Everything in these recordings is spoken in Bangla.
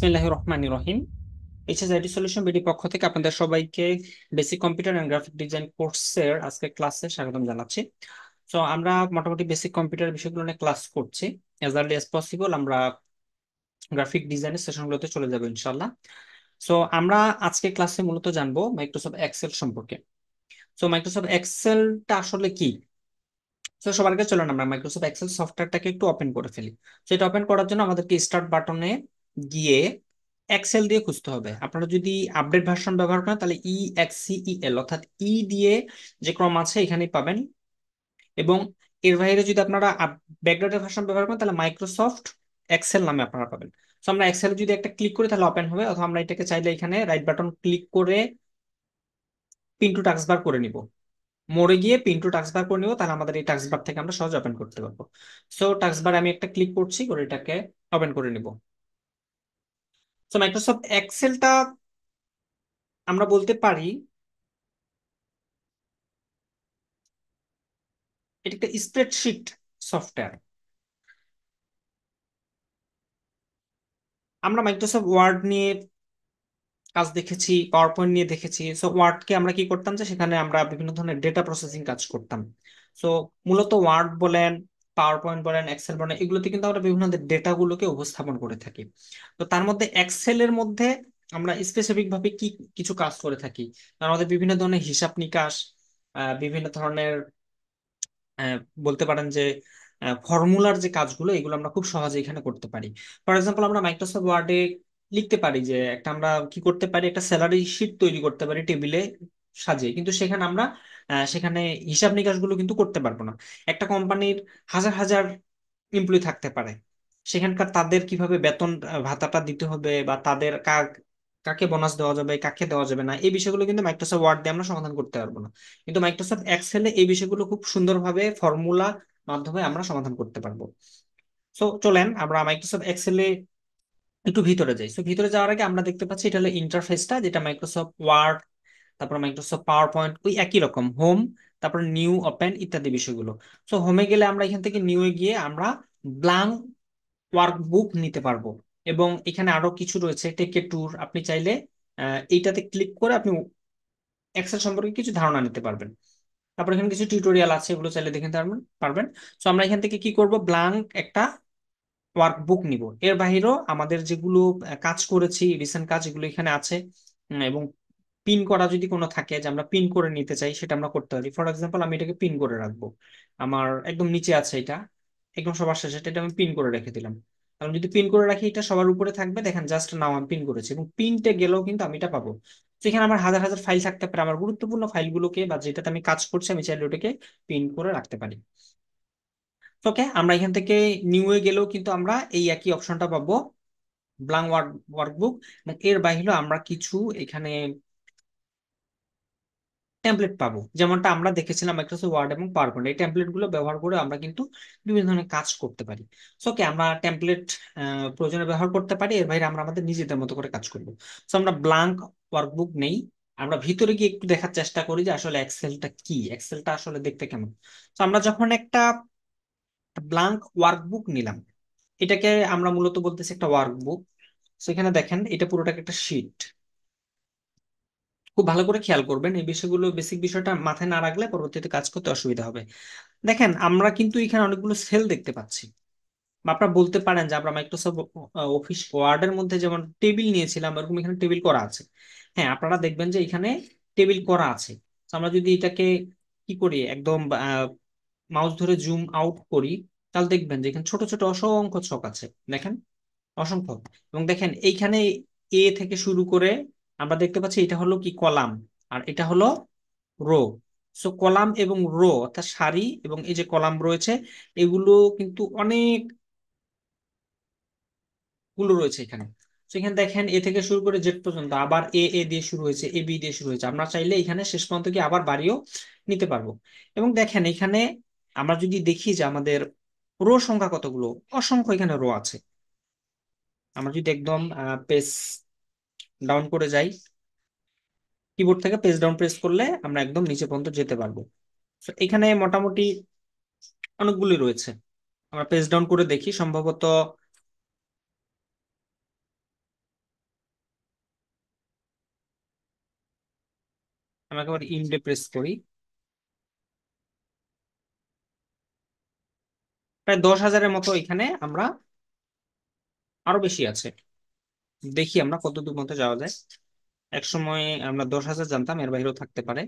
বিসমিল্লাহির রহমানির রহিম। এইচএসআইটি সলিউশন বিডি পক্ষ থেকে আপনাদের সবাইকে basic computer and graphic design কোর্সের আজকে ক্লাসে স্বাগতম জানাচ্ছি। সো আমরা মোটামুটি বেসিক কম্পিউটার বিষয়গুলো নিয়ে ক্লাস করছি। অ্যাজ আর্লি অ্যাজ পসিবল আমরা গ্রাফিক ডিজাইনের সেশনগুলোতে চলে যাবো ইনশাল্লাহ। সো আমরা আজকে ক্লাসে মূলত জানবো মাইক্রোসফট এক্সেল সম্পর্কে। সো মাইক্রোসফট এক্সেলটা আসলে কি? তো সবার আগে চলেন আমরা মাইক্রোসফট এক্সেল সফটওয়্যারটাকে একটু ওপেন করে ফেলি। তো এটা ওপেন করার জন্য আমাদেরকে স্টার্ট বাটনে গিয়ে এক্সেল দিয়ে খুঁজতে হবে। আপনারা যদি আপডেট ভার্সন ব্যবহার করেন তাহলে EXCEL অর্থাৎ দিয়ে যে ক্রম আছে এখানেই পাবেন। এবং এর বাইরে যদি আপনারা ব্যাকগ্রাউন্ডের ভার্সন ব্যবহার করেন তাহলে মাইক্রোসফট এক্সেল নামে আপনারা পাবেন। তো আমরা এক্সেল যদি একটা ক্লিক করি তাহলে ওপেন হবে, অথবা আমরা এটাকে চাইলে এখানে রাইট বাটন ক্লিক করে পিন টু টাস্ক বার করে নিব। মোড়ে গিয়ে পিন টু টাস্ক বার করে নিব, তাহলে আমাদের এই টাস্ক বার থেকে আমরা সহজ ওপেন করতে পারবো। সো টাস্ক বার আমি একটা ক্লিক করছি, করে এটাকে ওপেন করে নিব। সো মাইক্রোসফট এক্সেলটা আমরা বলতে পারি এটা একটা স্প্রেডশিট সফটওয়্যার। আমরা মাইক্রোসফট ওয়ার্ড নিয়ে কাজ দেখেছি, পাওয়ার পয়েন্ট নিয়ে দেখেছি। সো ওয়ার্ডকে আমরা কি করতাম, যে সেখানে আমরা বিভিন্ন ধরনের ডেটা প্রসেসিং কাজ করতাম। সো মূলত ওয়ার্ড বলেন, পাওয়ার পয়েন্ট বলেন, এক্সেল বলেন, এগুলোতে কিন্তু আমরা বিভিন্ন ডেটা গুলোকে উপস্থাপন করে থাকি। তো তার মধ্যে এক্সেলের মধ্যে আমরা স্পেসিফিক ভাবে কি কিছু কাজ করে থাকি। তার মধ্যে বিভিন্ন ধরনের হিসাব নিকাশ, বিভিন্ন ধরনের আহ, বলতে পারেন যে ফর্মুলার যে কাজগুলো, এগুলো আমরা খুব সহজে এখানে করতে পারি। ফর এক্সাম্পল আমরা মাইক্রোসফট ওয়ার্ডে লিখতে পারি যে একটা আমরা কি করতে পারি, একটা স্যালারি শিট তৈরি করতে পারি টেবিলে সাজিয়ে, কিন্তু সেখানে আমরা সেখানে হিসাব নিকাশগুলো কিন্তু করতে পারবো না। একটা কোম্পানির হাজার হাজার এমপ্লয়ি থাকতে পারে, সেখানকার তাদের কিভাবে বেতন ভাতাটা দিতে হবে, বা তাদের কাকে বোনাস দেওয়া যাবে কাকে দেওয়া যাবে না, এই বিষয়গুলো কিন্তু মাইক্রোসফট ওয়ার্ড দিয়ে আমরা সমাধান করতে পারবো না। কিন্তু মাইক্রোসফট এক্সেলে এই বিষয়গুলো খুব সুন্দরভাবে ফর্মুলা মাধ্যমে আমরা সমাধান করতে পারবো। সো চলেন আমরা মাইক্রোসফট এক্সেলে একটু ভিতরে যাই। সো ভিতরে যাওয়ার আগে আমরা দেখতে পাচ্ছি এটা হলো ইন্টারফেসটা, যেটা মাইক্রোসফট ওয়ার্ড, তারপর মাইক্রোসফট পাওয়ার পয়েন্ট ওই একই রকম, হোম, তারপর নিউ, ওপেন ইত্যাদি বিষয়গুলো। সো হোমে গেলে আমরা এখান থেকে নিউ এ গিয়ে আমরা ব্ল্যাঙ্ক ওয়ার্কবুক নিতে পারবো। এবং এখানে আরো কিছু রয়েছে, টেক এ ট্যুর, আপনি চাইলে এইটাতে ক্লিক করে আপনি এক্সেল সম্পর্কে কিছু ধারণা নিতে পারবেন। তারপর এখানে কিছু টিউটোরিয়াল আছে, এগুলো চাইলে দেখে নিতে পারবেন। সো আমরা এখান থেকে কি করব, ব্ল্যাঙ্ক একটা ওয়ার্কবুক নিব। এর বাইরেও আমাদের যেগুলো কাজ করেছি, রিসেন্ট কাজ, এগুলো এখানে আছে। এবং পিন করা যদি কোনো থাকে, যে আমরা পিন করে নিতে চাই, সেটা আমরা করতে পারি। ফর এক্সাম্পল আমি এটাকে পিন করে রাখবো, আমার একদম নিচে আছে এটা, একদম সবার শেষে এটা আমি পিন করে রেখে দিলাম। আমি যদি পিন করে রাখি, এটা সবার উপরে থাকবে, দেখেন জাস্ট নাও আমি পিন করেছি, এবং পিনটে গেলেও কিন্তু আমি এটা পাবো। সেখানে আমার হাজার হাজার ফাইল থাকতে পারে, আমার গুরুত্বপূর্ণ ফাইলগুলোকে বা যেটাতে আমি কাজ করছি আমি চাইলে ওটাকে পিন করে রাখতে পারি। ওকে, আমরা এখান থেকে নিউ এ গেলেও কিন্তু আমরা এই একই অপশনটা পাবো, ব্ল্যাঙ্ক ওয়ার্কবুক। এবং এর বাইরেও আমরা কিছু এখানে টেমপ্লেট পাবো, যেমনটা আমরা দেখেছিলাম মাইক্রোসফট ওয়ার্ড এবং পাওয়ার পয়েন্ট। এই টেমপ্লেট গুলো ব্যবহার করে আমরা কিন্তু বিভিন্ন ধরনের কাজ করতে পারি। সো ওকে, আমরা টেমপ্লেট প্রয়োজনে ব্যবহার করতে পারি, এর বাইরে আমরা আমাদের নিজেদের মতো করে কাজ করবো। সো আমরা ব্ল্যাঙ্ক ওয়ার্কবুক নেই, আমরা ভিতরে গিয়ে একটু দেখার চেষ্টা করি যে আসলে এক্সেলটা কি, এক্সেলটা আসলে দেখতে কেমন। তো আমরা যখন একটা ব্ল্যাঙ্ক ওয়ার্কবুক নিলাম, এটাকে আমরা মূলত বলতেছি একটা ওয়ার্কবুক। সেখানে দেখেন এটা পুরোটাকে একটা শিট। খুব ভালো করে খেয়াল করবেন, এই বিষয়গুলো, বেসিক বিষয়টা মাথায় না রাখলে পরবর্তীতে কাজ করতে অসুবিধা হবে। দেখেন আমরা কিন্তু এখানে অনেকগুলো সেল দেখতে পাচ্ছি। বা আপনারা বলতে পারেন যে আমরা মাইক্রোসফট অফিস ওয়ার্ডের মধ্যে যেমন টেবিল নিয়েছিলাম, এরকম এখানে টেবিল করা আছে। হ্যাঁ, আপনারা দেখবেন যে এখানে টেবিল করা আছে। তো আমরা যদি এটাকে কি করি, একদম মাউস ধরে জুম আউট করি, তাহলে দেখবেন যে এখানে ছোট ছোট অসংখ্য ছক আছে, দেখেন, অসংখ্য। এবং দেখেন এইখানে এ থেকে শুরু করে আমরা দেখতে পাচ্ছি এটা হলো কি কলাম, আর এটা হলো রো। সো কলাম এবং রো অর্থাৎ সারি, এবং এই যে কলাম রয়েছে, এগুলো কিন্তু অনেক গুলো রয়েছে এখানে। তো এখানে দেখেন এ থেকে শুরু করে জেড পর্যন্ত, আবার এ এ দিয়ে শুরু হয়েছে, এ বি দিয়ে শুরু হয়েছে, আমরা চাইলে এখানে শেষ পর্যন্ত কি আবার বাড়িও নিতে পারবো। এবং দেখেন এখানে আমরা যদি দেখি যে আমাদের রো সংখ্যা কতগুলো, অসংখ্য এখানে রো আছে। আমরা যদি একদম পেজ ডাউন করে যাই, কিবোর্ড থেকে পেজ ডাউন প্রেস করলে আমরা একদম নিচে পর্যন্ত যেতে পারবো। তো এখানে মোটামুটি অনেকগুলি রয়েছে। আমরা পেজ ডাউন করে দেখি, সম্ভবত আমি একেবারে ইন্ডে প্রেস করি, প্রায় 10,000-এর মতো এখানে আমরা, আরো বেশি আছে। দেখি আমরা কত দূর মতো যাওয়া যায়। এক সময় আমরা 10,000 জানতাম, এর বাইরেও থাকতে পারে।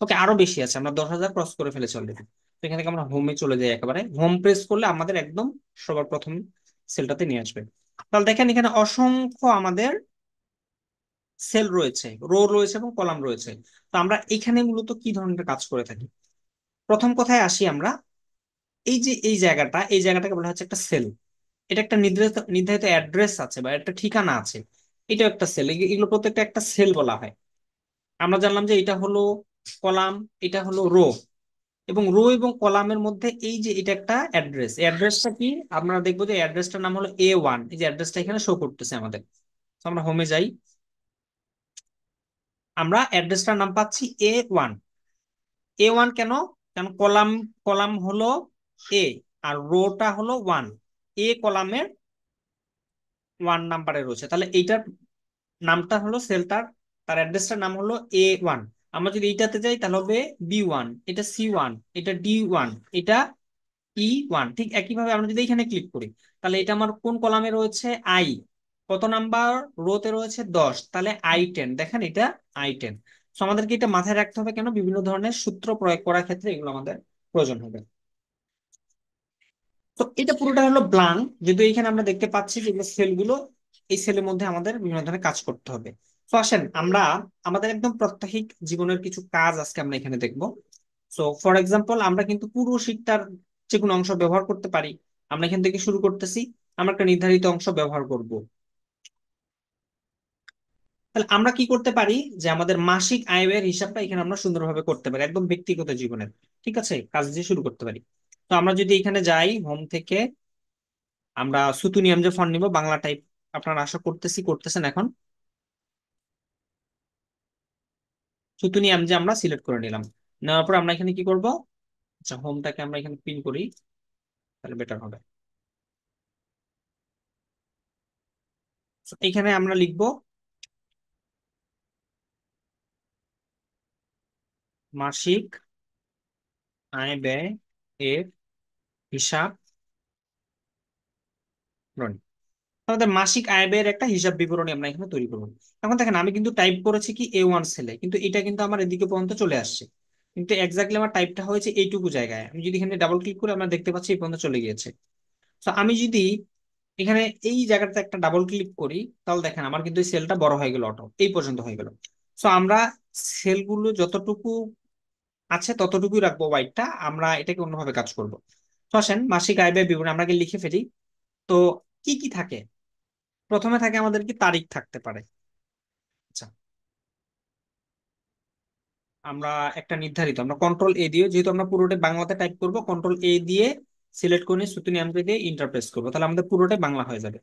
ওকে, আরো বেশি আছে, আমরা 10,000 ক্রস করে ফেলেছি অলরেডি। এখান থেকে আমরা হোমে চলে যাই, একেবারে হোম প্রেস করলে আমাদের একদম সবার প্রথম সেলটাতে নিয়ে আসবে। তাহলে দেখেন এখানে অসংখ্য আমাদের সেল রয়েছে, রো রয়েছে এবং কলাম রয়েছে। তো আমরা এখানে মূলত কি ধরনের কাজ করে থাকি? প্রথম কথায় আসি আমরা, এই যে এই জায়গাটাকে বলা হচ্ছে একটা সেল। এটা একটা নির্ধারিত নির্ধারিত অ্যাড্রেস আছে বা একটা ঠিকানা আছে, এটাও একটা সেল। এগুলো প্রত্যেকটা একটা সেল বলা হয়। আমরা জানলাম যে এটা হলো কলাম, এটা হলো রো, এবং রো এবং কলামের মধ্যে এই যে এটা একটা অ্যাড্রেস। অ্যাড্রেসটা কি? আমরা দেখবো যে অ্যাড্রেসটার নাম হলো A1। এই যে অ্যাড্রেসটা এখানে শো করতেছে আমাদের। তো আমরা হোমে যাই, আমরা অ্যাড্রেসটার নাম পাচ্ছি A1। A1 কেন? কারণ কলাম কলাম হলো এ, আর রোটা হলো 1। এ কলামের 1 নাম্বারে রয়েছে, তাহলে এইটার নামটা হলো সেলটার, তার অ্যাড্রেসটার নাম হলো A1। আমরা যদি এইটাতে যাই তাহলে হবে B1, এটা C1, এটা D1, এটা E1। ঠিক একইভাবে আমরা যদি এখানে ক্লিক করি, তাহলে এটা আমার কোন কলামে রয়েছে? আই। কত নাম্বার? রোতে রয়েছে 10, তাহলে I10। দেখেন এটা I10। তো আমাদেরকে এটা মাথায় রাখতে হবে, কেন? বিভিন্ন ধরনের সূত্র প্রয়োগ করার ক্ষেত্রে এগুলো আমাদের প্রয়োজন হবে। তো এটা পুরোটা হলো ব্লাঙ্ক, যদিও এখানে আমরা দেখতে পাচ্ছি যে সেলগুলো, এই সেলের মধ্যে আমাদের বিভিন্ন ধরনের কাজ করতে হবে। তো আসেন আমরা আমাদের একদম প্রাত্যহিক জীবনের কিছু কাজ আজকে আমরা এখানে দেখব। সো ফর এক্সাম্পল, আমরা কিন্তু পুরো শীটটার যে কোনো অংশ ব্যবহার করতে পারি। আমরা এখান থেকে শুরু করতেছি, আমরা একটা নির্ধারিত অংশ ব্যবহার করব। তাহলে আমরা কি করতে পারি, যে আমাদের মাসিক আয় ব্যয়ের হিসাবটা এখানে আমরা সুন্দরভাবে করতে পারি, একদম ব্যক্তিগত জীবনের। ঠিক আছে, কাজ দিয়ে শুরু করতে পারি। তো আমরা যদি এখানে যাই হোম থেকে, আমরা সুতুনিয়াম যে ফন্ট নিব বাংলা টাইপ, আপনারা আশা করতেছেন এখন। সুতুনিয়াম যে আমরা সিলেক্ট করে নিলাম, নেওয়ার পর আমরা এখানে কি করব? আচ্ছা, হোমটাকে আমরা এখানে পিন করি, তাহলে বেটার হবে। So, এখানে আমরা লিখব মাসিক আয় ব্যয় এর হিসাব বিবরণী। আমাদের মাসিক আয় ব্যয়ের একটা হিসাব বিবরণী আমরা এখানে তৈরি করবো। এখন দেখেন আমি কিন্তু টাইপ করেছি কি A1 সেলে, কিন্তু এটা কিন্তু আমার এদিকে পর্যন্ত চলে আসছে, কিন্তু এক্স্যাক্টলি আমার টাইপটা হয়েছে এইটুকু জায়গায়। আমি যদি এখানে ডাবল ক্লিক করি, আমরা দেখতে পাচ্ছি এই পর্যন্ত চলে গিয়েছে। তো আমি যদি এখানে এই জায়গাটাতে একটা ডাবল ক্লিক করি, তাহলে দেখেন আমার কিন্তু এই সেলটা বড় হয়ে গেল, অটো এই পর্যন্ত হয়ে গেল। তো আমরা সেলগুলো যতটুকু আছে ততটুকুই রাখবো হোয়াইটটা, আমরা এটাকে অন্যভাবে কাজ করব। তো আসেন মাসিক আয় ব্যয় বিবরণী আমরা আগে লিখে ফেলি। তো কি কি থাকে? প্রথমে থাকে আমাদের কি তারিখ থাকতে পারে। আচ্ছা, আমরা একটা নির্ধারিত, আমরা কন্ট্রোল A দিয়ে, যেহেতু আমরা পুরোটাই বাংলাতে টাইপ করব, কন্ট্রোল A দিয়ে সিলেক্ট করে সুতুনি আমকে দিয়ে ইন্টারপ্রেস করবো, তাহলে আমাদের পুরোটাই বাংলা হয়ে যাবে।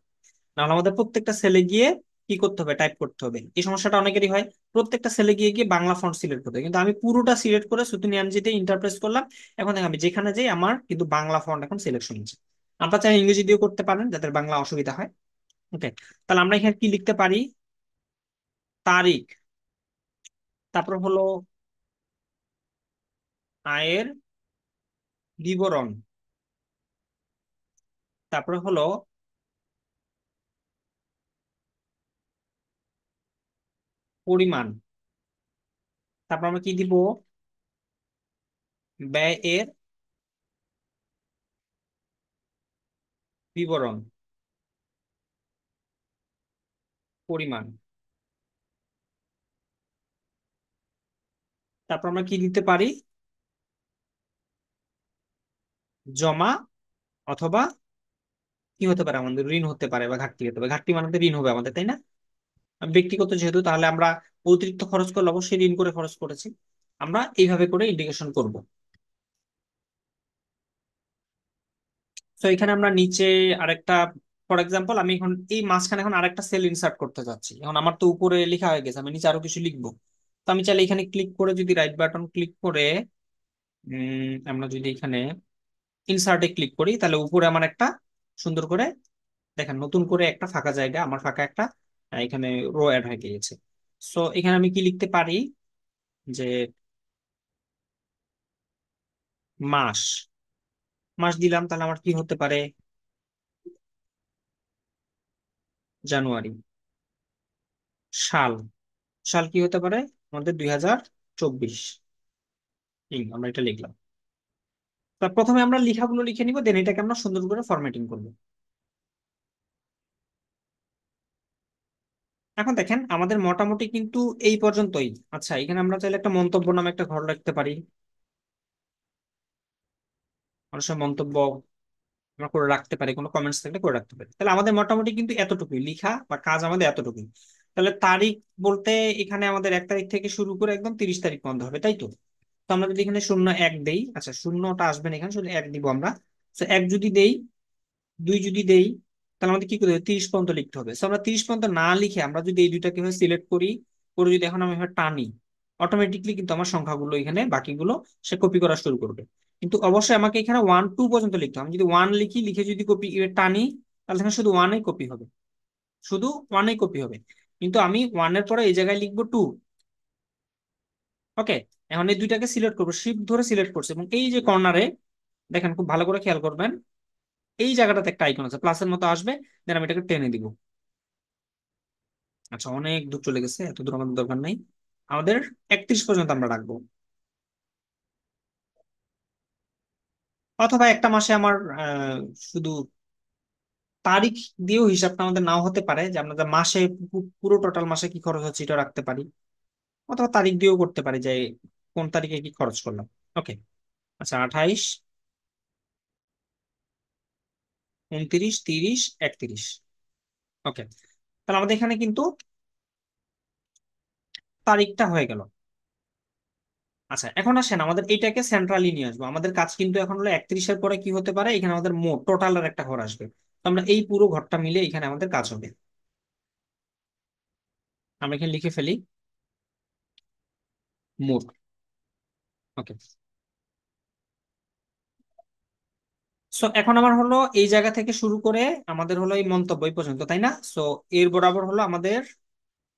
নাহলে আমাদের প্রত্যেকটা সেলে গিয়ে কি করতে হবে? টাইপ করতে হবে। এই সমস্যাটা অনেকেরই হয়, প্রত্যেকটা সেলে গিয়ে গিয়ে বাংলা ফন্ট সিলেক্ট করতে হবে, কিন্তু আমি পুরোটা সিলেক্ট করে সুতুনি আমজিতে ইন্টারপ্রেস করলাম। এখন দেখেন আমি যেখানে যাই আমার কিন্তু বাংলা ফন্ট এখন সিলেকশন হচ্ছে। আপনারা চাইলে ইংরেজি দিয়েও করতে পারেন, যাদের বাংলা অসুবিধা হয়। ওকে, তাহলে আমরা এখানে কি লিখতে পারি? তারিখ, তারপর হলো আয়ের বিবরণ, তারপরে হলো পরিমাণ, তারপর আমরা কি দিব? ব্যয়ের বিবরণ, পরিমাণ, তারপর আমরা কি দিতে পারি? জমা, অথবা কি হতে পারে আমাদের? ঋণ হতে পারে বা ঘাটতি হতে পারে। ঘাটতি মানে তো ঋণ হবে আমাদের, তাই না? ব্যক্তিগত যেহেতু, তাহলে আমরা অতিরিক্ত খরচ করলে অবশ্যই ঋণ করে খরচ করেছি। আমরা এইভাবে করে ইন্ডিকেশন করব। তো এখানে আমরা নিচে আরেকটা, ফর এক্সাম্পল আমি এখন এই মাঝখানে এখন আরেকটা সেল ইনসার্ট করতে যাচ্ছি। এখন আমার তো উপরে লেখা হয়ে গেছে, আমি নিচে আরো কিছু লিখবো। তো আমি চাইলে এখানে ক্লিক করে, যদি রাইট বাটন ক্লিক করে আমরা যদি এখানে ইনসার্টে ক্লিক করি, তাহলে উপরে আমার একটা সুন্দর করে দেখেন নতুন করে একটা ফাঁকা জায়গা, আমার ফাঁকা একটা এখানে রো অ্যাড হয়ে গিয়েছে। সো এখানে আমি কি লিখতে পারি যে মাস, মাস দিলাম, তাহলে আমার কি হতে পারে? জানুয়ারি। সাল, সাল কি হতে পারে? আমাদের 2024। আমরা এটা লিখলাম। তা প্রথমে আমরা লেখাগুলো লিখে নিব, দেন এটাকে আমরা সুন্দর করে ফরম্যাটিং করব। এখন দেখেন আমাদের মোটামুটি কিন্তু এই পর্যন্তই। আচ্ছা, এখানে আমরা চাইলে একটা মন্তব্য নামে একটা ঘর লিখতে পারি। অনেক সময় মন্তব্য আমরা করে রাখতে পারি, কোনো কমেন্টস থাকলে করে রাখতে পারি। তাহলে আমাদের মোটামুটি কিন্তু এতটুকুই লিখা বা কাজ, আমাদের এতটুকুই। তাহলে তারিখ বলতে এখানে আমাদের 1 তারিখ থেকে শুরু করে একদম 30 তারিখ পর্যন্ত হবে, তাই তো? তো আমরা যদি এখানে 01 দেই, আচ্ছা শূন্যটা আসবে না, এখানে শুধু 1 দিব আমরা। তো 1 যদি দেই, 2 যদি দেই, তাহলে আমাদের কি করতে হবে? 30 পর্যন্ত লিখতে হবে। তো আমরা 30 পর্যন্ত না লিখে আমরা যদি এই দুইটাকে সিলেক্ট করি, করে যদি এখন আমি এভাবে টানি, অটোমেটিকলি কিন্তু আমার সংখ্যাগুলো এখানে বাকিগুলো সে কপি করা শুরু করবে। কিন্তু অবশ্যই আমাকে এখানে 1 2 পর্যন্ত লিখতে হবে। আমি যদি 1 লিখি, লিখে যদি কপি টানি, তাহলে এখানে শুধু 1-ই কপি হবে, শুধু 1-ই কপি হবে। কিন্তু আমি 1-এর পরে এই জায়গায় লিখবো 2। ওকে, এখন এই দুইটাকে সিলেক্ট করবো, শিফট ধরে সিলেক্ট করছে, এবং এই যে কর্নারে দেখেন, খুব ভালো করে খেয়াল করবেন, এই জায়গাটাতে একটা আইকন আছে, প্লাসের মতো আসবে। দেন আমি এটাকে টেনে দিব। আচ্ছা, অনেক দূর চলে গেছে, এত দূর আমাদের দরকার নাই। আমাদের 31 পর্যন্ত আমরা রাখবো। অথবা একটা মাসে আমার শুধু তারিখ দিয়েও হিসাবটা আমাদের নাও হতে পারে, যে আমরা যে মাসে পুরো টোটাল মাসে কি খরচ হচ্ছে এটা রাখতে পারি। অথবা তারিখ দিয়েও করতে পারি, যে কোন তারিখে কি খরচ করলাম। ওকে। আচ্ছা, 28, 29, 30, 31। ওকে, তাহলে আমাদের এখানে কিন্তু তারিখটা হয়ে গেল। আচ্ছা, এখন আসেন আমাদের এটাকে সেন্ট্রালি নিয়ে আসবো। আমাদের কাজ কিন্তু এখন হলো 31-এর পরে কি হতে পারে, এখানে আমাদের মোট টোটালের একটা ঘর আসবে। তো আমরা এই পুরো ঘরটা মিলে এখানে আমাদের কাজ হবে। আমরা এখানে লিখে ফেলি মোট। ওকে। সো এখন আমার হলো এই জায়গা থেকে শুরু করে আমাদের হলো এই মন্তব্য এই পর্যন্ত, তাই না? সো এর বরাবর হলো আমাদের,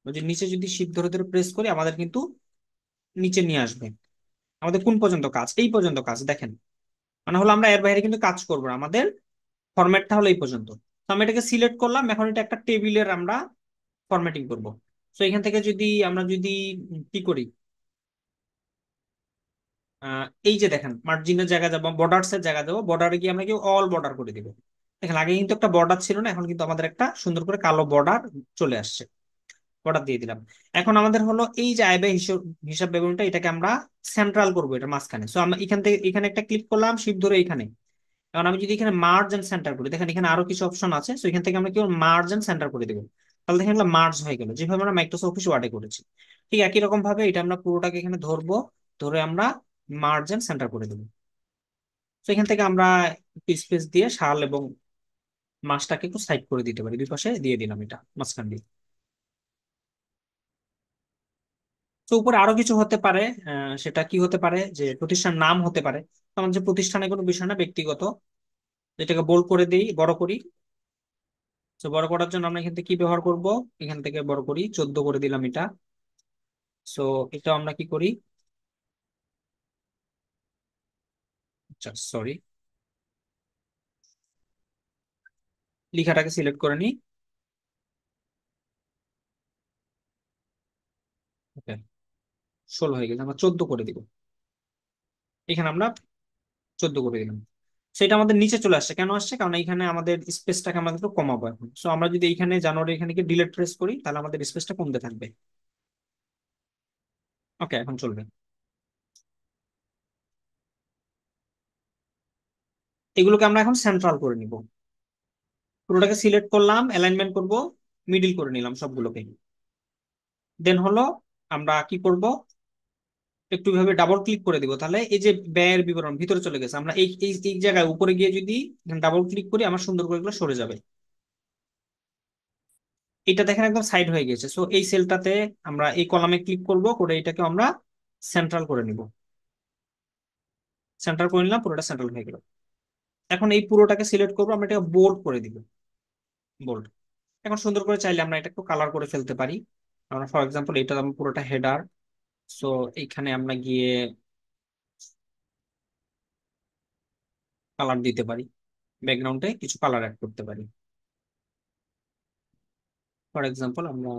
ওই যে নিচে যদি শিফট ধরে ধরে প্রেস করি, আমাদের কিন্তু নিচে নিয়ে আসবে। আমাদের কোন পর্যন্ত কাজ? এই পর্যন্ত কাজ, দেখেন। মানে হলো আমরা এর বাইরে কিন্তু কাজ করবো না, আমাদের ফরম্যাটটা হলো এই পর্যন্ত। তো আমি এটাকে সিলেক্ট করলাম, এখন এটা একটা টেবিলের আমরা ফরম্যাটিং করব। তো এখান থেকে যদি আমরা যদি কি করি, এই যে দেখেন মার্জিনের জায়গা যাবো, বর্ডার্স এর জায়গা যাবো, বর্ডারে গিয়ে আমরা কি অল বর্ডার করে দিব। দেখেন আগে কিন্তু একটা বর্ডার ছিল না, এখন কিন্তু আমাদের একটা সুন্দর করে কালো বর্ডার চলে আসছে। বর্ডার দিয়ে দিলাম। এখন আমাদের হলো এই যে আয় ব্যয় হিসাব হিসাব বিবরণীটা, এটাকে আমরা সেন্ট্রাল করবো এটা মাঝখানে। সো আমরা এখান থেকে এখানে একটা ক্লিক করলাম, শিফট ধরে এখানে। এখন আমি যদি এখানে মার্জ এন্ড সেন্টার করি, দেখেন এখানে আরো কিছু অপশন আছে। সো এখান থেকে আমরা কি মার্জ এন্ড সেন্টার করে দেবো। তাহলে দেখেন এগুলো মার্জ হয়ে গেল, যেভাবে আমরা মাইক্রোসফট অফিস ওয়ার্ডে করেছি। ঠিক একই রকম ভাবে এটা আমরা পুরোটাকে এখানে ধরবো, ধরে আমরা মার্জ এন্ড সেন্টার করে দেবো। তো এখান থেকে আমরা একটু স্পেস দিয়ে সাল এবং মাসটাকে একটু সাইড করে দিতে পারি, দুই পাশে দিয়ে দিলাম এটা মাঝখান দিয়ে। তো উপরে আরো কিছু হতে পারে। সেটা কি হতে পারে, যে প্রতিষ্ঠান নাম হতে পারে। আমাদের যে প্রতিষ্ঠানের কোনো বিষয় না, ব্যক্তিগত। এটাকে বোল্ড করে দিই, বড় করি। তো বড় করার জন্য আমরা এখান থেকে কি ব্যবহার করব? এখান থেকে বড় করি, 14 করে দিলাম এটা। সো এটা আমরা কি করি, আচ্ছা সরি, লেখাটাকে সিলেক্ট করে নিই। ওকে, 16 হয়ে গেছে, আমরা 14 করে দিব। এখানে আমরা 14 করে দিলাম। সেটা আমাদের নিচে চলে আসছে, কেন আসছে? কারণ এখানে আমাদের স্পেসটাকে আমাদের একটু কমাবো এখন। সো আমরা যদি এখানে জানুয়ারি এখানে কি ডিলিট প্রেস করি, তাহলে আমাদের স্পেসটা কমতে থাকবে। ওকে, এখন চলবে। এগুলোকে আমরা এখন সেন্ট্রাল করে নিব। পুরোটাকে সিলেক্ট করলাম, অ্যালাইনমেন্ট করব, মিডিল করে নিলাম সবগুলোকে। দেন হলো আমরা কি করব, একটু ভাবে ডাবল ক্লিক করে দিব, তাহলে এই যে ব্যয়ের বিবরণ ভিতরে চলে গেছে। আমরা এই এই এই জায়গায় উপরে গিয়ে যদি ডাবল ক্লিক করি, আমার সুন্দর করে এগুলো সরে যাবে। এটা দেখেন একদম সাইড হয়ে গেছে। সো এই সেলটাতে আমরা এই কলামে ক্লিক করব, করে এটাকে আমরা সেন্ট্রাল করে নিব। সেন্ট্রাল করে নিলাম, পুরোটা সেন্ট্রাল হয়ে গেল। এখন এই পুরোটাকে সিলেক্ট করবো, আমরা এটাকে বোল্ড করে দিব, বোল্ড। এখন সুন্দর করে চাইলে আমরা এটা একটু কালার করে ফেলতে পারি। আমরা ফর এক্সাম্পল এটা আমরা পুরোটা হেডার। সো এইখানে আমরা গিয়ে কালার দিতে পারি, ব্যাকগ্রাউন্ডে কিছু কালার অ্যাড করতে পারি। ফর এক্সাম্পল আমরা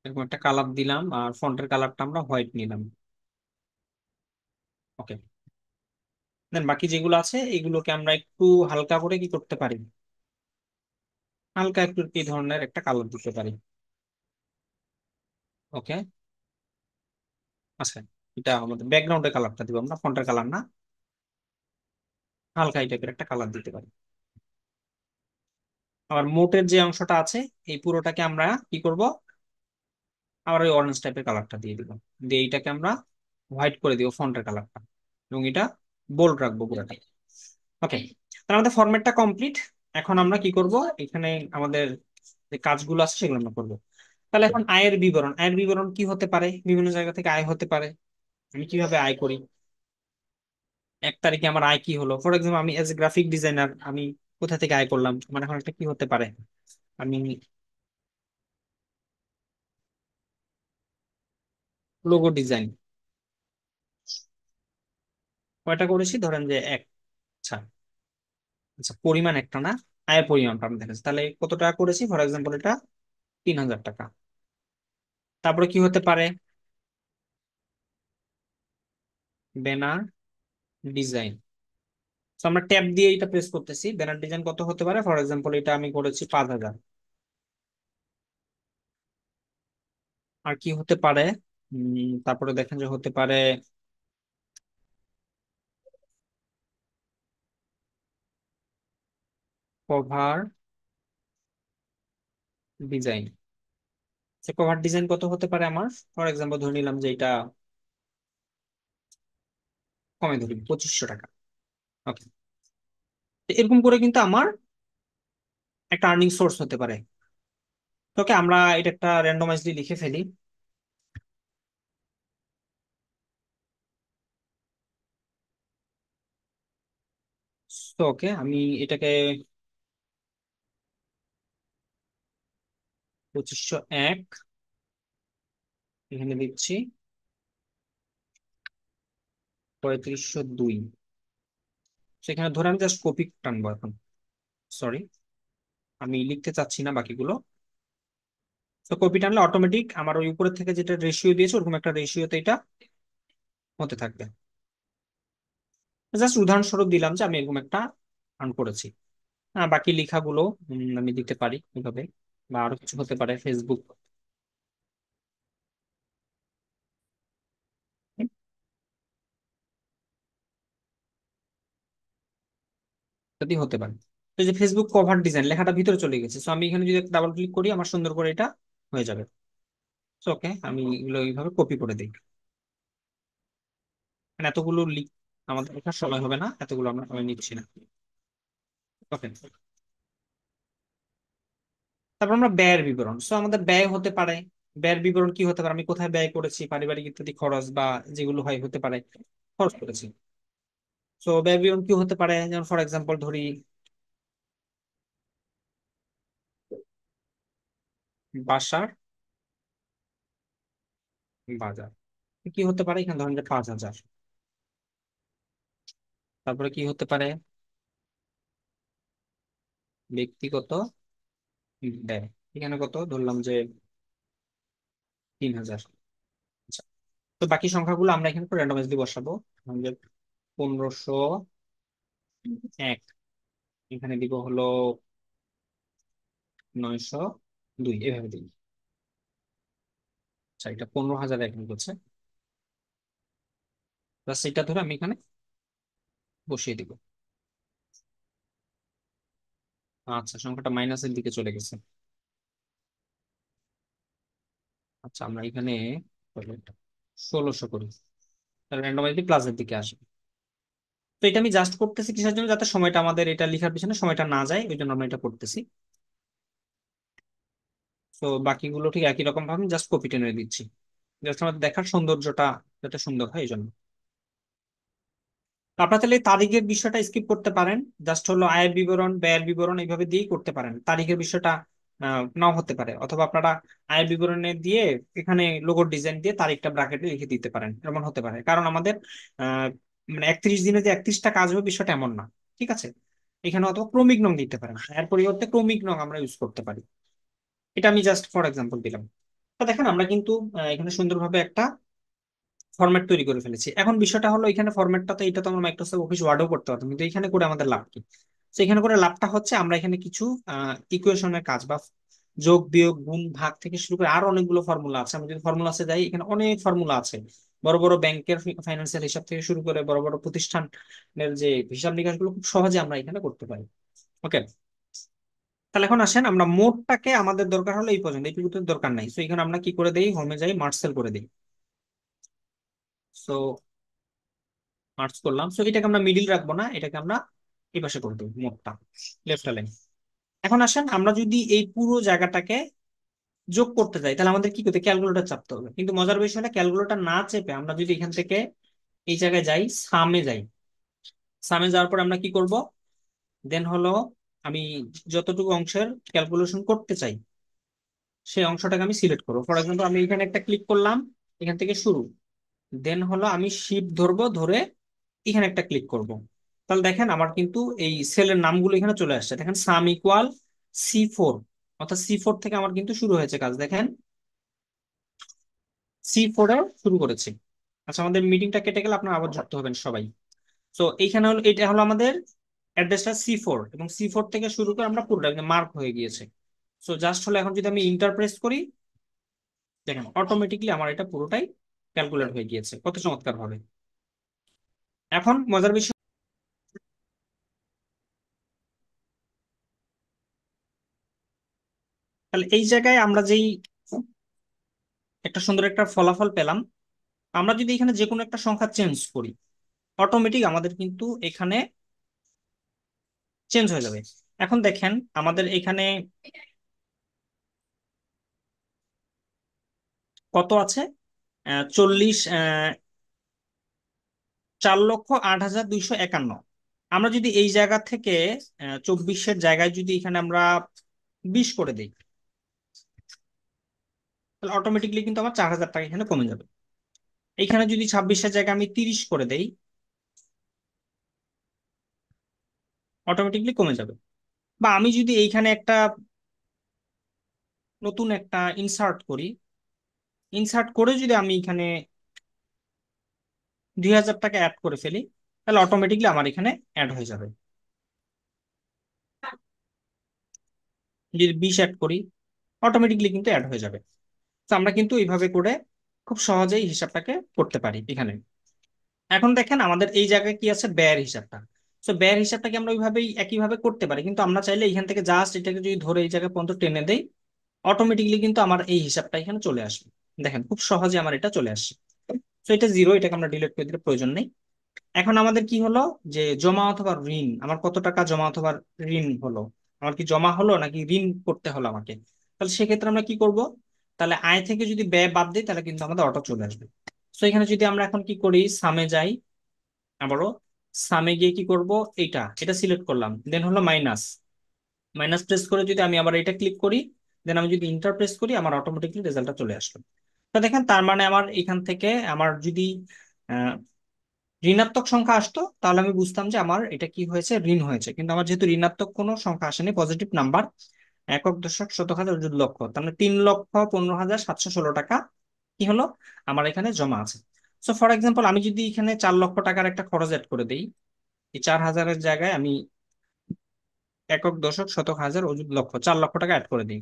এরকম একটা কালার দিলাম আর ফন্টের কালারটা আমরা হোয়াইট নিলাম। ওকে, দেন বাকি যেগুলো আছে এগুলোকে আমরা একটু হালকা করে কি করতে পারি, হালকা একটু এই ধরনের একটা কালার দিতে পারি। ওকে, আচ্ছা, এটা আমাদের ব্যাকগ্রাউন্ডের কালারটা দিব আমরা, ফন্টের কালার না, হালকা এই টাইপের একটা কালার দিতে পারি। আবার মোটের যে অংশটা আছে এই পুরোটাকে আমরা কি করব, আবার ওই অরেঞ্জ টাইপের কালারটা দিয়ে দিব, দিয়ে এইটাকে আমরা হোয়াইট করে দিব ফন্টের কালারটা, এবং এটা বোল্ড রাখবো পুরোটাই। ওকে, তাহলে আমাদের ফরম্যাটটা কমপ্লিট। এখন আমরা কি করব, এখানে আমাদের যে কাজগুলো আছে সেগুলো আমরা করবো। তাহলে এখন আয়ের বিবরণ, আয়ের বিবরণ কি হতে পারে, বিভিন্ন জায়গা থেকে আয় হতে পারে। আমি কিভাবে আয় করি, 1 তারিখে আমার আয় কি হলো, ফর এক্সাম্পল আমি এজ এ গ্রাফিক ডিজাইনার আমি কোথা থেকে আয় করলাম, মানে এখন একটা কি হতে পারে, আমি লোগো ডিজাইন কয়টা করেছি, ধরেন যে এক। আচ্ছা, আচ্ছা পরিমাণ একটা না, আয়ের পরিমাণটা আমি দেখাচ্ছি, তাহলে কত টাকা করেছি, ফর এক্সাম্পল এটা 3,000 টাকা। তারপরে কি হতে পারে, ব্যানার ডিজাইন। তো আমরা ট্যাব দিয়ে এটা প্রেস করতেছি, ব্যানার ডিজাইন কত হতে পারে, ফর এক্সাম্পল এটা আমি করেছি 5,000। আর কি হতে পারে, তারপরে দেখেন যে হতে পারে কভার ডিজাইন। কভার ডিজাইন কত হতে পারে আমার, ফর এক্সাম্পল ধরে নিলাম যে এটা কমে ধরি 2,500 টাকা। ওকে, এরকম করে কিন্তু আমার একটা আর্নিং সোর্স হতে পারে। ওকে, আমরা এটা একটা র্যান্ডমাইজলি লিখে ফেলি। তো ওকে, আমি এটাকে 2,501 এখানে দিচ্ছি, 3,502। সেখানে ধরে আমি জাস্ট কপি টানবো এখন, সরি আমি লিখতে চাচ্ছি না বাকিগুলো। তো কপি টানলে অটোমেটিক আমার ওই উপরের থেকে যেটা রেশিও দিয়েছে ওরকম একটা রেশিওতে এটা হতে থাকবে। জাস্ট উদাহরণস্বরূপ দিলাম যে আমি এরকম একটা আর্ন করেছি। বাকি লেখাগুলো আমি দিতে পারি এভাবে, বা আরো কিছু হতে পারে ফেসবুক যদি হতে পারে। তো এই যে ফেসবুক কভার ডিজাইন লেখাটা ভিতরে চলে গেছে, তো আমি এখানে যদি ডাবল ক্লিক করি আমার সুন্দর করে এটা হয়ে যাবে। ওকে, আমি এগুলো এইভাবে কপি করে দিই, মানে এতগুলো লিখ আমাদের লেখার সময় হবে না, এতগুলো আমরা সময় নিচ্ছি না। ওকে, তারপর আমরা ব্যয়ের বিবরণ, সো আমাদের ব্যয় হতে পারে। ব্যয়ের বিবরণ কি হতে পারে, আমি কোথায় ব্যয় করেছি, পারিবারিক ইত্যাদি খরচ বা যেগুলো হয় হতে পারে খরচ করেছি। সো ব্যয় বিবরণ কি হতে পারে, যেমন ফর এক্সাম্পল ধরি বাসার বাজার, কি হতে পারে, এখানে ধরেন যে 5,000। তারপরে কি হতে পারে, ব্যক্তিগত ব্যয়, এখানে কত ধরলাম যে 3,000। আচ্ছা, তো বাকি সংখ্যাগুলো আমরা এখানে র্যান্ডমাইজলি বসাবো, ধরুন যে 1,501, এখানে দিব হলো 902, এভাবে দিই। আচ্ছা, এটা 15,000 এখন করছে, জাস্ট এটা ধরে আমি এখানে বসিয়ে দিব। আচ্ছা, সংখ্যাটা মাইনাসের দিকে চলে গেছে। আচ্ছা, আমরা এখানে 1,600 করি, তাহলে র্যান্ডমাইজলি প্লাসের দিকে আসবে। তো এটা আমি জাস্ট করতেছি কিসের জন্য, যাতে সময়টা আমাদের এটা লেখার পিছনে সময়টা না যায়, ওই জন্য আমরা এটা করতেছি। তো বাকিগুলো ঠিক একই রকম ভাবে জাস্ট কপি টেনে দিচ্ছি, জাস্ট আমাদের দেখার সৌন্দর্যটা যাতে সুন্দর হয় এই জন্য। তো আপনারা তাহলে এই তারিখের বিষয়টা স্কিপ করতে পারেন, জাস্ট হলো আয়ের বিবরণ ব্যয়ের বিবরণ এইভাবে দিয়েই করতে পারেন, তারিখের বিষয়টা নাও হতে পারে, অথবা আপনারা আয় বিবরণে দিয়ে এখানে লোগোর ডিজাইন দিয়ে তারিখটা ব্র্যাকেটে লিখে দিতে পারেন, এমন হতে পারে। কারণ আমাদের আহ মানে 31 দিনে যে 31টা কাজ হবে বিষয়টা এমন না। ঠিক আছে, এখানে অথবা ক্রমিক নং দিতে পারেন, এর পরিবর্তে ক্রমিক নং আমরা ইউজ করতে পারি। এটা আমি জাস্ট ফর এক্সাম্পল দিলাম। তো দেখেন আমরা কিন্তু এখানে সুন্দরভাবে একটা ফরম্যাট তৈরি করে ফেলেছি। এখন বিষয়টা হলো এখানে ফরম্যাটটা তো, এটা তো আমরা মাইক্রোসফট অফিস ওয়ার্ডও করতে পারতাম, কিন্তু এখানে করে আমাদের লাভ কি? তো এখানে করে লাভটা হচ্ছে আমরা এখানে কিছু ইকুয়েশনের কাজ বা যোগ বিয়োগ গুণ ভাগ থেকে শুরু করে আরো অনেকগুলো ফর্মুলা আছে। আমরা যদি ফর্মুলা আছে যাই, এখানে অনেক ফর্মুলা আছে। বড় বড় ব্যাংকের ফাইন্যান্সিয়াল হিসাব থেকে শুরু করে বড় বড় প্রতিষ্ঠানের যে হিসাব নিকাশ গুলো খুব সহজে আমরা এখানে করতে পারি। ওকে, তাহলে এখন আসেন আমরা মোটটাকে, আমাদের দরকার হলো এই পর্যন্ত, এইটুকু তো দরকার নাই। তো এখানে আমরা কি করে দেই, হোমে যাই, মার্কসেল করে দিই। সো মার্কস করলাম। সো এটাকে আমরা মিডিল রাখবো না, এটাকে আমরা এই পাশে করে দেবো, মোটটা লেফট লাইন। এখন আসেন আমরা যদি এই পুরো জায়গাটাকে যোগ করতে যাই, তাহলে আমাদের কি করতে, ক্যালকুলেটর চাপতে হবে। কিন্তু মজার বিষয় হলো ক্যালকুলেটর না চেপে আমরা যদি এখান থেকে এই জায়গায় যাই, সামে যাই, সামে যাওয়ার পর আমরা কি করব, দেন হলো আমি যতটুকু অংশের ক্যালকুলেশন করতে চাই সেই অংশটাকে আমি সিলেক্ট করবো। ফর এক্সাম্পল আমি এখানে একটা ক্লিক করলাম, এখান থেকে শুরু, দেন হলো আমি শিফট ধরবো, ধরে এখানে একটা ক্লিক করব। তাহলে দেখেন আমার কিন্তু এই সেলের নামগুলো এখানে চলে আসছে। দেখেন সাম ইকুয়াল C4, অর্থাৎ C4 থেকে আমার কিন্তু শুরু হয়েছে কাজ। দেখেন C4 এ শুরু করেছি। আচ্ছা, আমাদের মিটিংটা কেটে গেলে আপনারা আবার যুক্ত হবেন সবাই। তো এইখানে হলো, এটা হলো আমাদের অ্যাড্রেসটা C4, এবং C4 থেকে শুরু করে আমরা পুরোটা মার্ক হয়ে গিয়েছে। সো জাস্ট হলো এখন যদি আমি ইন্টারপ্রেস করি, দেখেন অটোমেটিকলি আমার এটা পুরোটাই ক্যালকুলেট হয়ে গিয়েছে, কত চমৎকার ভাবে। এখন মজার বিষয়, তাহলে এই জায়গায় আমরা যেই একটা সুন্দর একটা ফলাফল পেলাম, আমরা যদি এখানে যে কোনো একটা সংখ্যা চেঞ্জ করি, অটোমেটিক আমাদের কিন্তু এখানে চেঞ্জ হয়ে যাবে। এখন দেখেন আমাদের এখানে কত আছে, 40, 4,08,251। আমরা যদি এই জায়গা থেকে 24-এর জায়গায় যদি এখানে আমরা 20 করে দিই, তাহলে অটোমেটিকলি কিন্তু আমার 4,000 টাকা এখানে কমে যাবে। এখানে যদি 26-এর জায়গায় আমি 30 করে দেই, অটোমেটিকলি কমে যাবে। বা আমি যদি এইখানে একটা নতুন একটা ইনসার্ট করি, ইনসার্ট করে যদি আমি এখানে 2,000 টাকা অ্যাড করে ফেলি, তাহলে অটোমেটিকলি আমার এখানে অ্যাড হয়ে যাবে। যদি 20 অ্যাড করি, অটোমেটিকলি কিন্তু অ্যাড হয়ে যাবে। তো আমরা কিন্তু এইভাবে করে খুব সহজেই হিসাবটাকে করতে পারি এখানে। এখন দেখেন আমাদের এই জায়গায় কি আছে, ব্যয়ের হিসাবটা। তো ব্যয়ের হিসাবটাকে আমরা ওইভাবেই একইভাবে করতে পারি, কিন্তু আমরা চাইলে এখান থেকে জাস্ট এটাকে যদি ধরে এই জায়গায় পর্যন্ত টেনে দেই, অটোমেটিকলি কিন্তু আমার এই হিসাবটা এখানে চলে আসবে। দেখেন খুব সহজে আমার এটা চলে আসছে। তো এটা জিরো, এটাকে আমরা ডিলিট করে দিলে প্রয়োজন নেই। এখন আমাদের কি হলো, যে জমা অথবা ঋণ, আমার কত টাকা জমা অথবা ঋণ হলো, আমার কি জমা হলো নাকি ঋণ করতে হলো আমাকে। তাহলে সেক্ষেত্রে আমরা কি করব, তাহলে আয় থেকে যদি ব্যয় বাদ দিই, তাহলে কিন্তু আমাদের অটো চলে আসবে। তো এখানে যদি আমরা এখন কি করি, সামে যাই, আবারও সামে গিয়ে কি করব, এটা সিলেক্ট করলাম, দেন হলো মাইনাস, মাইনাস প্রেস করে যদি আমি আবার এটা ক্লিক করি, দেন আমি যদি ইন্টার প্রেস করি, আমার অটোমেটিকলি রেজাল্টটা চলে আসলো। তো দেখেন তার মানে আমার এখান থেকে আমার যদি ঋণাত্মক সংখ্যা আসতো, তাহলে আমি বুঝতাম যে আমার এটা কি হয়েছে, ঋণ হয়েছে। কিন্তু আমার যেহেতু ঋণাত্মক কোনো সংখ্যা আসেনি, পজিটিভ নাম্বার, একক দশক শতক হাজার অযুত লক্ষ, তার মানে 3,15,716 টাকা কি হলো, আমার এখানে জমা আছে। সো ফর এক্সাম্পল আমি যদি এখানে 4 লক্ষ টাকার একটা খরচ অ্যাড করে দিই, এই 4,000-এর জায়গায় আমি একক দশক শতক হাজার অযুত লক্ষ 4 লক্ষ টাকা অ্যাড করে দিই,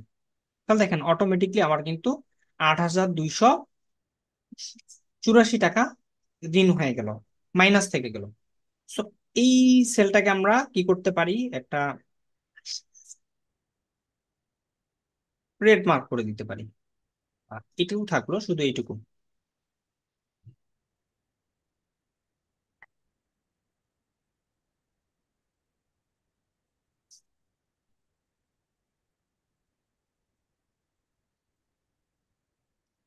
তাহলে দেখেন অটোমেটিকলি আমার কিন্তু 8,284 টাকা ঋণ হয়ে গেল, মাইনাস থেকে গেল। সো এই সেলটাকে আমরা কি করতে পারি, একটা রেড মার্ক করে দিতে পারি। এটুকু থাকলো, শুধু এইটুকু।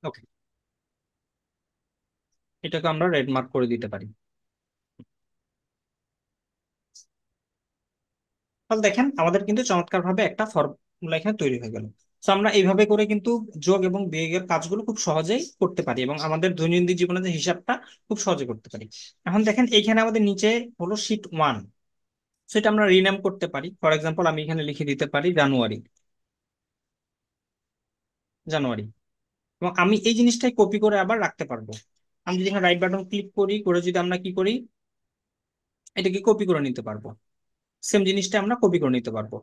ওকে, এটাকে আমরা রেড মার্ক করে দিতে পারি। তাহলে দেখেন আমাদের কিন্তু চমৎকার ভাবে একটা ফর্মুলা এখানে তৈরি হয়ে গেল। তো আমরা এইভাবে করে কিন্তু যোগ এবং বিয়োগের কাজগুলো খুব সহজেই করতে পারি এবং আমাদের দৈনন্দিন জীবনে যে হিসাবটা খুব সহজে করতে পারি। এখন দেখেন এইখানে আমাদের নিচে হলো শীট 1, সেটা আমরা রিনেম করতে পারি। ফর এক্সাম্পল আমি এখানে লিখে দিতে পারি জানুয়ারি। জানুয়ারি এবং আমি এই জিনিসটাই কপি করে আবার রাখতে পারবো। আমি যদি এখানে রাইট বাটন ক্লিক করি, করে যদি আমরা কি করি, এটাকে কপি করে নিতে পারবো। সেম জিনিসটা আমরা কপি করে নিতে পারবো।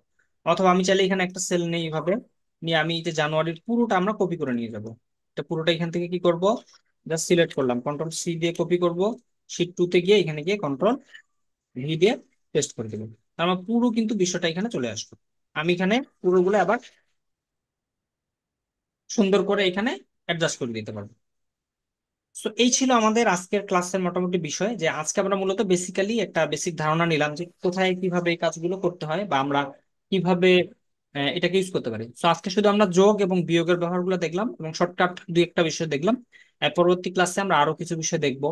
অথবা আমি চাইলে এখানে একটা সেল নেই, এইভাবে নিয়ে আমি এই যে জানুয়ারির পুরোটা আমরা কপি করে নিয়ে যাব। এটা পুরোটা এখান থেকে কি করব, জাস্ট সিলেক্ট করলাম, কন্ট্রোল C দিয়ে কপি করব, শীট 2 তে গিয়ে এখানে গিয়ে কন্ট্রোল V দিয়ে পেস্ট করে দেবো। আমার পুরো কিন্তু বিষয়টা এখানে চলে আসবে। আমি এখানে পুরোগুলো আবার সুন্দর করে এখানে অ্যাডজাস্ট করে দিতে পারবো। তো এই ছিল আমাদের আজকের ক্লাসের মোটামুটি বিষয়, যে আজকে আমরা মূলত বেসিক্যালি একটা বেসিক ধারণা নিলাম যে কোথায় কিভাবে এই কাজগুলো করতে হয় বা আমরা কিভাবে এটাকে ইউজ করতে পারি। তো আজকে শুধু আমরা যোগ এবং বিয়োগের ব্যবহারগুলো দেখলাম এবং শর্টকাট দুই একটা বিষয় দেখলাম। পরবর্তী ক্লাসে আমরা আরো কিছু বিষয় দেখব,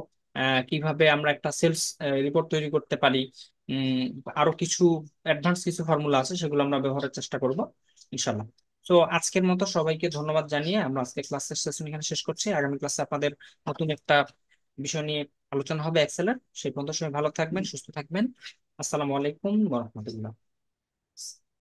কিভাবে আমরা একটা সেলস রিপোর্ট তৈরি করতে পারি। উম, আরো কিছু অ্যাডভান্স কিছু ফর্মুলা আছে, সেগুলো আমরা ব্যবহারের চেষ্টা করব ইনশাল্লাহ। তো আজকের মতো সবাইকে ধন্যবাদ জানিয়ে আমরা আজকে ক্লাসের সেশন এখানে শেষ করছি। আগামী ক্লাসে আপনাদের নতুন একটা বিষয় নিয়ে আলোচনা হবে, এক্সেলের। সেই পর্যন্ত সবাই ভালো থাকবেন, সুস্থ থাকবেন। আসসালামু আলাইকুম ওয়া রাহমাতুল্লাহ।